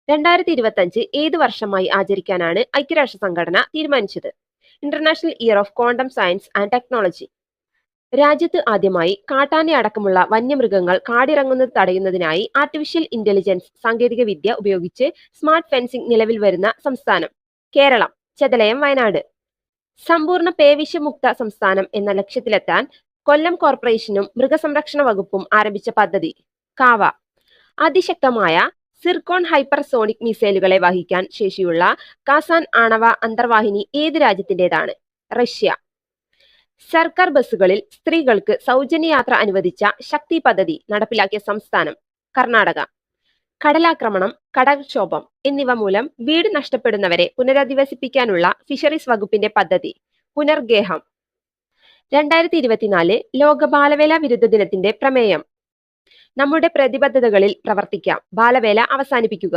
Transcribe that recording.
2025 ഏത് വർഷമായി ആചരിക്കാനാണ് ഐക്യരാഷ്ട്ര സംഘടന തീരുമാനിച്ചത്? International year of quantum science and technology. രാജ്യത്ത് ആദ്യമായി കാട്ടാന അടക്കമുള്ള വന്യമൃഗങ്ങൾ കാടിറങ്ങുന്നത് തടയുന്നതിനായി ആർട്ടിഫിഷ്യൽ ഇന്റലിജൻസ് സാങ്കേതികവിദ്യ ഉപയോഗിച്ച് സ്മാർട്ട് ഫെൻസിംഗ് നിലവിൽ വരുന്ന സംസ്ഥാനം കേരളം. ചെതലയം വയനാട്. സമ്പൂർണ്ണ പേവിഷമുക്ത സംസ്ഥാനം എന്ന ലക്ഷ്യത്തിലെത്താൻ കൊല്ലം കോർപ്പറേഷനും മൃഗസംരക്ഷണ വകുപ്പും ആരംഭിച്ച പദ്ധതി കാവ. അതിശക്തമായ സിർക്കോൺ ഹൈപ്പർസോണിക് മിസൈലുകളെ വഹിക്കാൻ ശേഷിയുള്ള കാസാൻ ആണവ അന്തർവാഹിനി ഏത് രാജ്യത്തിൻ്റെതാണ്? റഷ്യ. സർക്കാർ ബസ്സുകളിൽ സ്ത്രീകൾക്ക് സൗജന്യ യാത്ര അനുവദിച്ച ശക്തി പദ്ധതി നടപ്പിലാക്കിയ സംസ്ഥാനം കർണാടക. കടലാക്രമണം, കടൽക്ഷോഭം എന്നിവ മൂലം വീട് നഷ്ടപ്പെടുന്നവരെ പുനരധിവസിപ്പിക്കാനുള്ള ഫിഷറീസ് വകുപ്പിന്റെ പദ്ധതി പുനർഗേഹം. 2024 ലോക ബാലവേല വിരുദ്ധ ദിനത്തിന്റെ പ്രമേയം നമ്മുടെ പ്രതിബദ്ധതകളിൽ പ്രവർത്തിക്കാം, ബാലവേല അവസാനിപ്പിക്കുക.